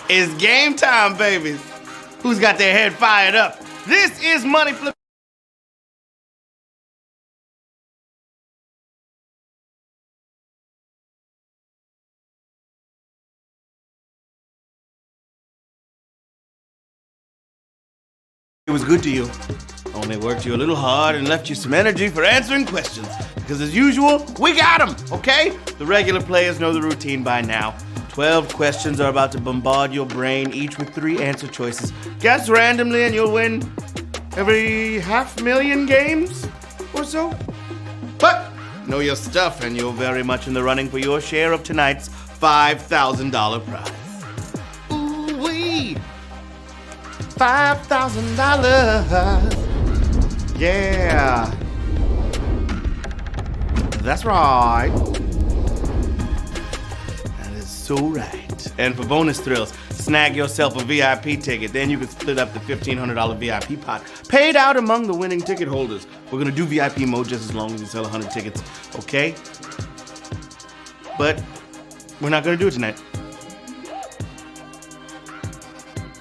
It's game time, baby. Who's got their head fired up? This is Money Flip. It was good to you. Only worked you a little hard and left you some energy for answering questions. Because as usual, we got them, okay? The regular players know the routine by now. 12 questions are about to bombard your brain, each with 3 answer choices. Guess randomly and you'll win every 500,000 games or so. But know your stuff and you're very much in the running for your share of tonight's $5,000 prize. Ooh-wee! $5,000. Yeah. That's right. That is so right. And for bonus thrills, snag yourself a VIP ticket. Then you can split up the $1,500 VIP pot paid out among the winning ticket holders. We're gonna do VIP mode just as long as we sell 100 tickets, okay? But we're not gonna do it tonight.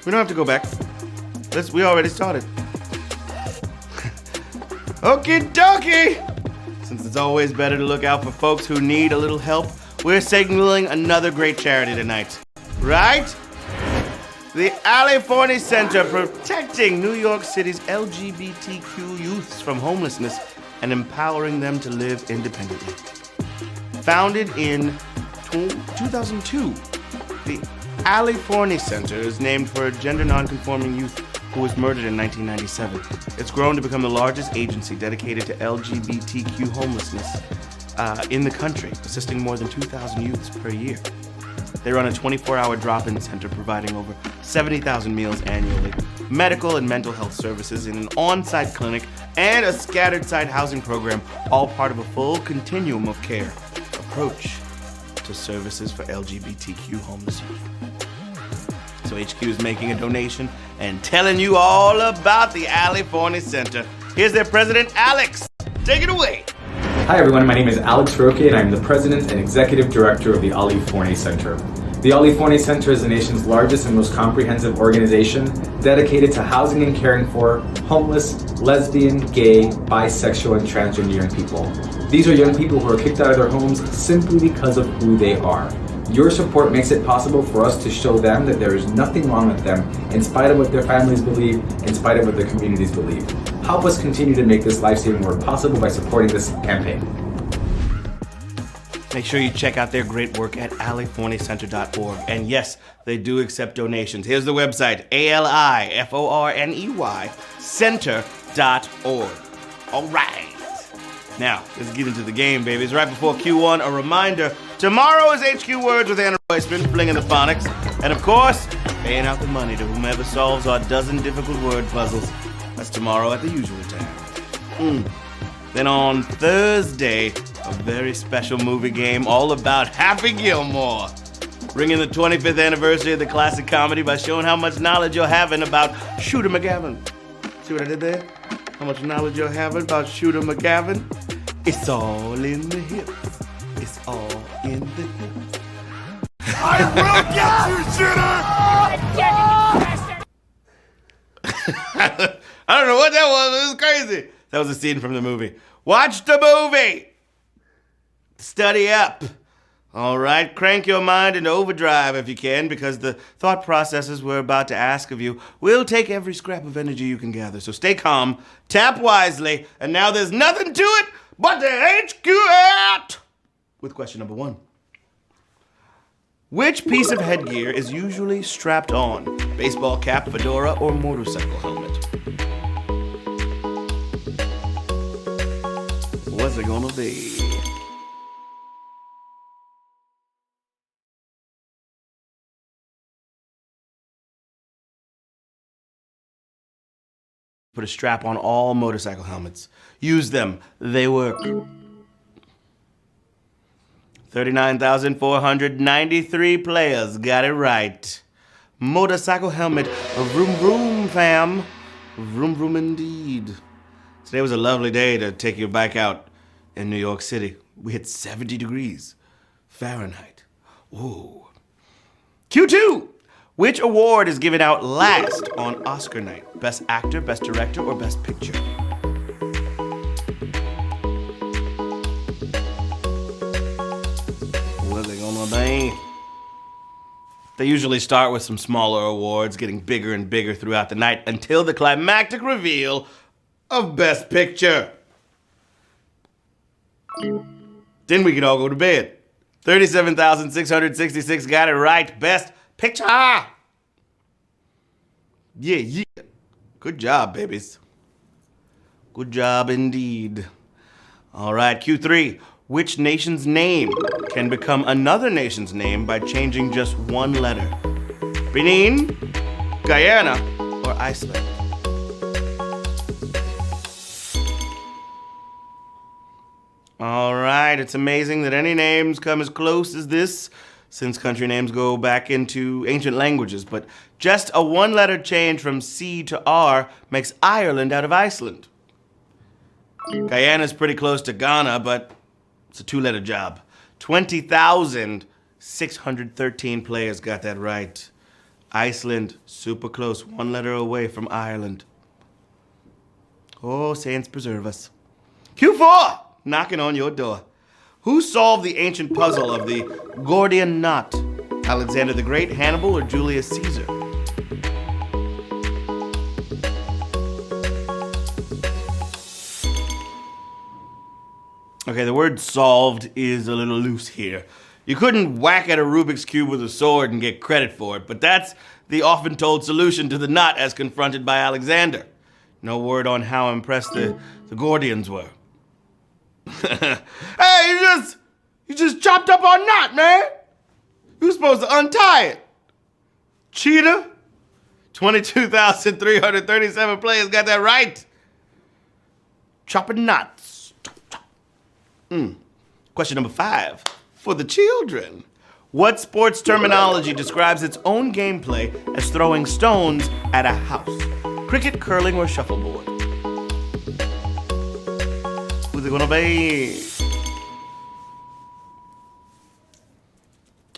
We don't have to go back. We already started. Okie dokie! Since it's always better to look out for folks who need a little help, we're signaling another great charity tonight. Right? The California Center protecting New York City's LGBTQ youths from homelessness and empowering them to live independently. Founded in 2002, the California Center is named for a gender non-conforming youth who was murdered in 1997. It's grown to become the largest agency dedicated to LGBTQ homelessness in the country, assisting more than 2,000 youths per year. They run a 24-hour drop-in center providing over 70,000 meals annually, medical and mental health services in an on-site clinic, and a scattered site housing program, all part of a full continuum of care approach to services for LGBTQ homeless youth. So HQ is making a donation and telling you all about the California Center. Here's their president, Alex. Take it away. Hi everyone, my name is Alex Roque and I'm the president and executive director of the California Center. The California Center is the nation's largest and most comprehensive organization dedicated to housing and caring for homeless, lesbian, gay, bisexual, and transgender young people. These are young people who are kicked out of their homes simply because of who they are. Your support makes it possible for us to show them that there is nothing wrong with them, in spite of what their families believe, in spite of what their communities believe. Help us continue to make this life-saving work possible by supporting this campaign. Make sure you check out their great work at aliforneycenter.org. And yes, they do accept donations. Here's the website, ALIFORNEY center.org. All right. Now, let's get into the game, babies. Right before Q1, a reminder, tomorrow is HQ Words with Anna Royceman, flinging the phonics. And of course, paying out the money to whomever solves our dozen difficult word puzzles. That's tomorrow at the usual time. Then on Thursday, a very special movie game all about Happy Gilmore. Bringing the 25th anniversary of the classic comedy by showing how much knowledge you're having about Shooter McGavin. See what I did there? How much knowledge you're having about Shooter McGavin? It's all in the hips. It's all in the hips. I will get you, Shooter! I don't know what that was. It was crazy. That was a scene from the movie. Watch the movie. Study up. All right, crank your mind into overdrive if you can, because the thought processes we're about to ask of you will take every scrap of energy you can gather. So stay calm, tap wisely, and now there's nothing to it but the HQ at with question number 1. Which piece of headgear is usually strapped on? Baseball cap, fedora, or motorcycle helmet? What's it gonna be? Put a strap on all motorcycle helmets. Use them. They work. 39,493 players got it right. Motorcycle helmet. Vroom vroom, fam. Vroom vroom indeed. Today was a lovely day to take your bike out in New York City. We hit 70 degrees Fahrenheit. Ooh. Q2. Which award is given out last on Oscar night? Best Actor, Best Director, or Best Picture? What are they gonna be? They usually start with some smaller awards, getting bigger and bigger throughout the night until the climactic reveal of Best Picture. Then we can all go to bed. 37,666 got it right. Best Picture! Yeah. Good job, babies. Good job indeed. All right, Q3. Which nation's name can become another nation's name by changing just one letter? Benin, Guyana, or Iceland? All right, it's amazing that any names come as close as this, since country names go back into ancient languages, but just a one-letter change from C to R makes Ireland out of Iceland. Guyana's pretty close to Ghana, but it's a two-letter job. 20,613 players got that right. Iceland, super close, one letter away from Ireland. Oh, saints preserve us. Q4, knocking on your door. Who solved the ancient puzzle of the Gordian knot? Alexander the Great, Hannibal, or Julius Caesar? Okay, the word solved is a little loose here. You couldn't whack at a Rubik's Cube with a sword and get credit for it, but that's the often told solution to the knot as confronted by Alexander. No word on how impressed the Gordians were. Hey, you just chopped up our knot, man. You were supposed to untie it. Cheater. 22,337 players got that right. Chopping knots. Question number 5 for the children. What sports terminology describes its own gameplay as throwing stones at a house? Cricket, curling, or shuffleboard? Who's it gonna be?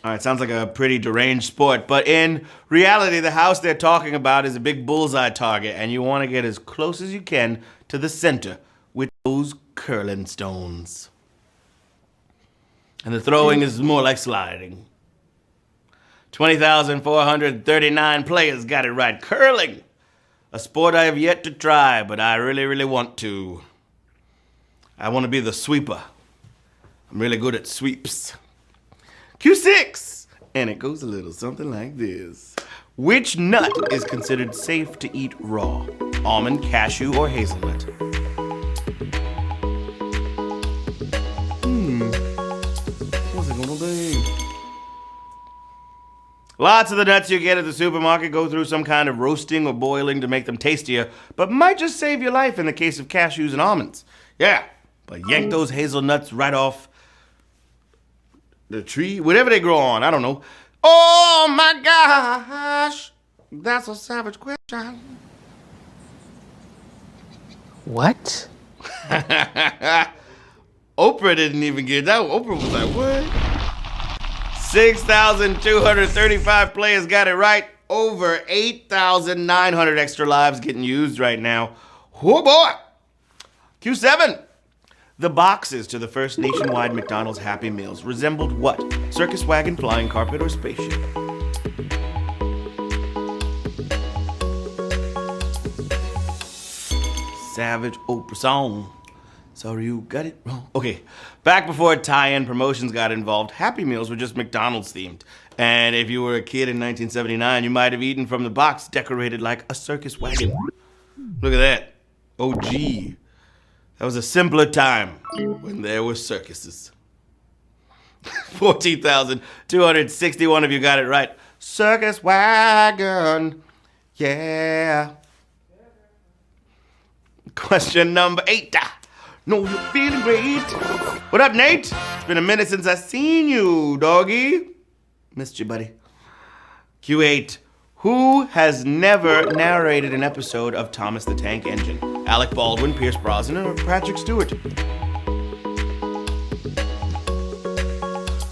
All right, sounds like a pretty deranged sport, but in reality, the house they're talking about is a big bullseye target, and you want to get as close as you can to the center with those curling stones. And the throwing is more like sliding. 20,439 players got it right. Curling, a sport I have yet to try, but I really, really want to. I want to be the sweeper. I'm really good at sweeps. Q6, and it goes a little something like this. Which nut is considered safe to eat raw? Almond, cashew, or hazelnut? What's it gonna be? Lots of the nuts you get at the supermarket go through some kind of roasting or boiling to make them tastier, but might just save your life in the case of cashews and almonds. Yeah, but yank those hazelnuts right off the tree, whatever they grow on, I don't know. Oh my gosh, that's a savage question. What? Oprah didn't even get that. Oprah was like, what? 6,235 players got it right. Over 8,900 extra lives getting used right now. Oh boy. Q7. The boxes to the first nationwide McDonald's Happy Meals resembled what? Circus wagon, flying carpet, or spaceship? Savage Oprah song. Sorry you got it wrong. Okay, back before tie-in promotions got involved, Happy Meals were just McDonald's themed. And if you were a kid in 1979, you might have eaten from the box decorated like a circus wagon. Look at that. Oh, gee. That was a simpler time when there were circuses. 14,261 of you got it right. Circus wagon. Yeah. Question number 8. Know you're feeling great. What up, Nate? It's been a minute since I seen you, doggy. Missed you, buddy. Q8. Who has never narrated an episode of Thomas the Tank Engine? Alec Baldwin, Pierce Brosnan, or Patrick Stewart?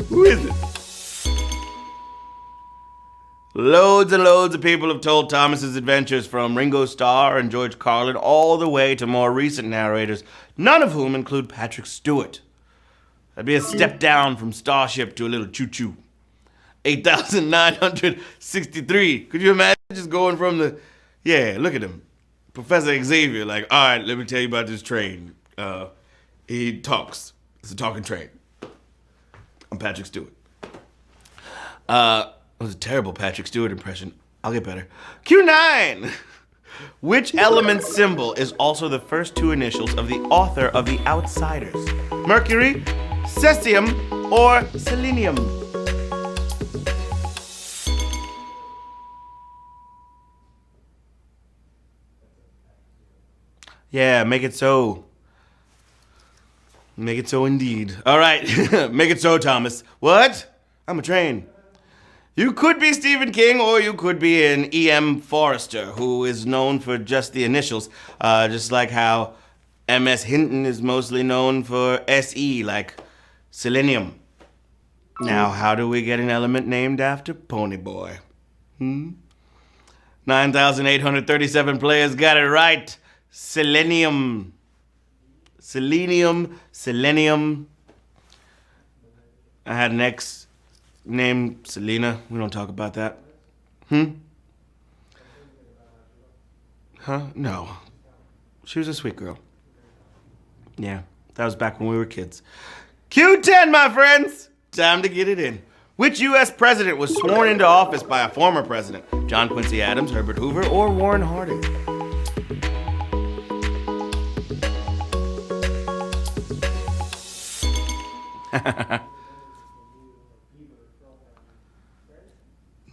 Who is it? Loads and loads of people have told Thomas's adventures, from Ringo Starr and George Carlin all the way to more recent narrators, none of whom include Patrick Stewart. That'd be a step down from Starship to a little choo-choo. 8,963. Could you imagine just going from the... Yeah, look at him. Professor Xavier, like, all right, let me tell you about this train. He talks. It's a talking train. I'm Patrick Stewart. It was a terrible Patrick Stewart impression. I'll get better. Q9! Which element symbol is also the first two initials of the author of The Outsiders? Mercury, Cesium, or Selenium? Yeah, make it so. Make it so indeed. All right, make it so, Thomas. What? I'm a train. You could be Stephen King, or you could be an E.M. Forrester, who is known for just the initials, just like how M.S. Hinton is mostly known for S.E., like Selenium. Now, how do we get an element named after Ponyboy? 9,837 players got it right. Selenium. Selenium. I had an ex named Selena. We don't talk about that. Huh? No. She was a sweet girl. Yeah, that was back when we were kids. Q10, my friends! Time to get it in. Which U.S. president was sworn into office by a former president? John Quincy Adams, Herbert Hoover, or Warren Harding?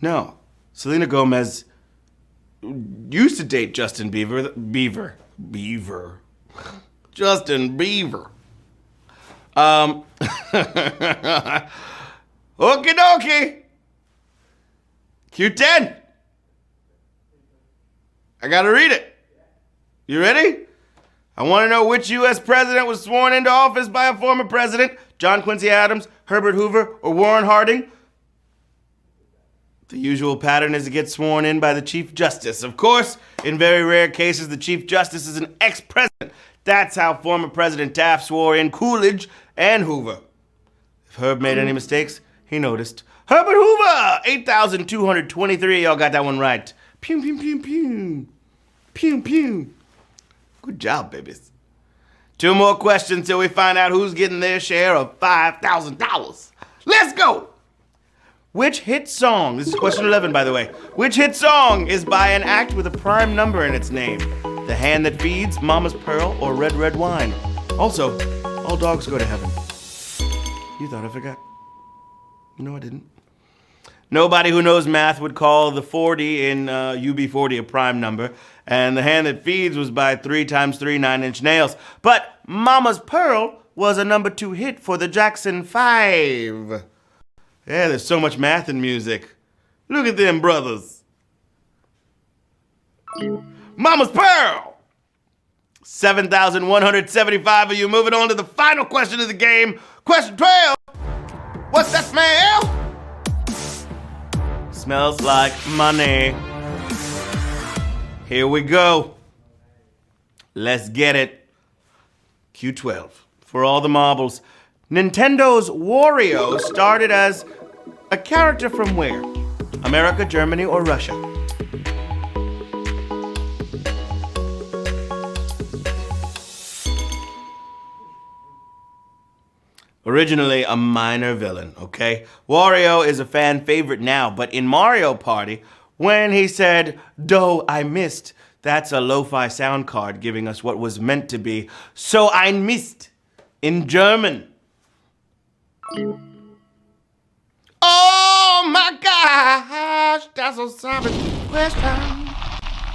No. Selena Gomez used to date Justin Bieber. Justin Bieber. Okie dokie. Q10. I gotta read it. You ready? I want to know which U.S. president was sworn into office by a former president, John Quincy Adams, Herbert Hoover, or Warren Harding. The usual pattern is to get sworn in by the Chief Justice. Of course, in very rare cases, the Chief Justice is an ex-president. That's how former President Taft swore in Coolidge and Hoover. If Herb made any mistakes, he noticed. Herbert Hoover! 8,223. Y'all got that one right. Pew, pew, pew, pew. Pew, pew. Good job, babies. 2 more questions till we find out who's getting their share of $5,000. Let's go! Which hit song, this is question 11 by the way, which hit song is by an act with a prime number in its name? The Hand That Feeds, Mama's Pearl, or Red Red Wine? Also, all dogs go to heaven. You thought I forgot. No, I didn't. Nobody who knows math would call the 40 in UB40 a prime number, and The Hand That Feeds was by 3 times 3 9-inch nails. But Mama's Pearl was a number 2 hit for the Jackson 5. Yeah, there's so much math in music. Look at them brothers. Mama's Pearl! 7,175 of you. Moving on to the final question of the game. Question 12. What's that smell? Smells like money. Here we go. Let's get it. Q12. For all the marbles. Nintendo's Wario started as a character from where? America, Germany, or Russia? Originally a minor villain, okay? Wario is a fan favorite now, but in Mario Party, when he said, "Doh, I missed," that's a lo-fi sound card giving us what was meant to be "So ein Mist" in German. Oh my gosh, that's a savage question.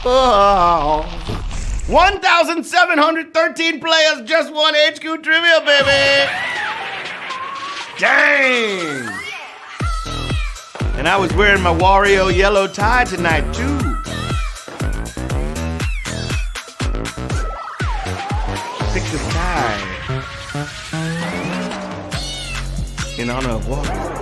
Oh. 1,713 players just won HQ Trivia, baby. Dang. And I was wearing my Wario yellow tie tonight, too. Pick this tie. In honor of Wario.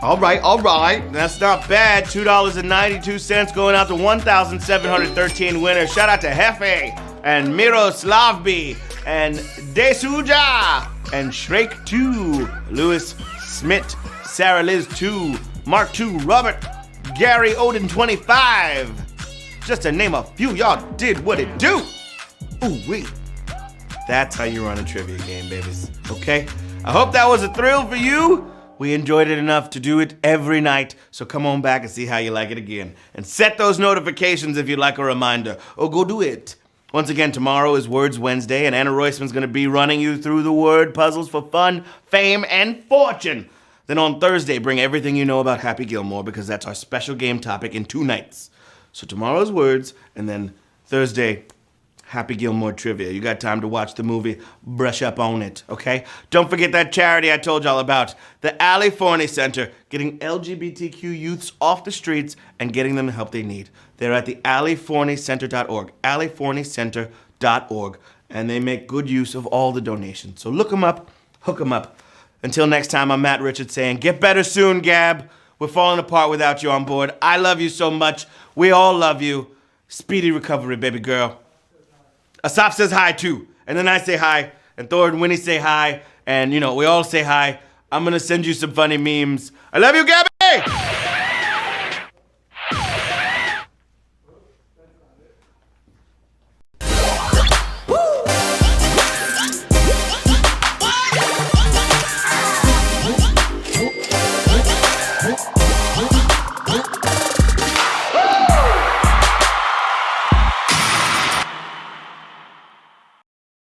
All right. That's not bad. $2.92 going out to 1,713 winners. Shout out to Hefe and Miroslavby and Desuja and Shrek 2, Lewis Smith, Sarah Liz 2, Mark 2, Robert, Gary Odin 25. Just to name a few, y'all did what it do. Ooh-wee. That's how you run a trivia game, babies. Okay? I hope that was a thrill for you. We enjoyed it enough to do it every night, so come on back and see how you like it again. And set those notifications if you'd like a reminder, or go do it. Once again, tomorrow is Words Wednesday, and Anna Roisman's going to be running you through the word puzzles for fun, fame, and fortune. Then on Thursday, bring everything you know about Happy Gilmore, because that's our special game topic in 2 nights. So tomorrow's Words, and then Thursday, Happy Gilmore trivia. You got time to watch the movie, brush up on it, okay? Don't forget that charity I told y'all about, the Ali Forney Center, getting LGBTQ youths off the streets and getting them the help they need. They're at the aliforneycenter.org, aliforneycenter.org, and they make good use of all the donations. So look them up, hook them up. Until next time, I'm Matt Richards saying, get better soon, Gab. We're falling apart without you on board. I love you so much. We all love you. Speedy recovery, baby girl. Asaf says hi too, and then I say hi, and Thor and Winnie say hi, and we all say hi. I'm gonna send you some funny memes. I love you, Gabby!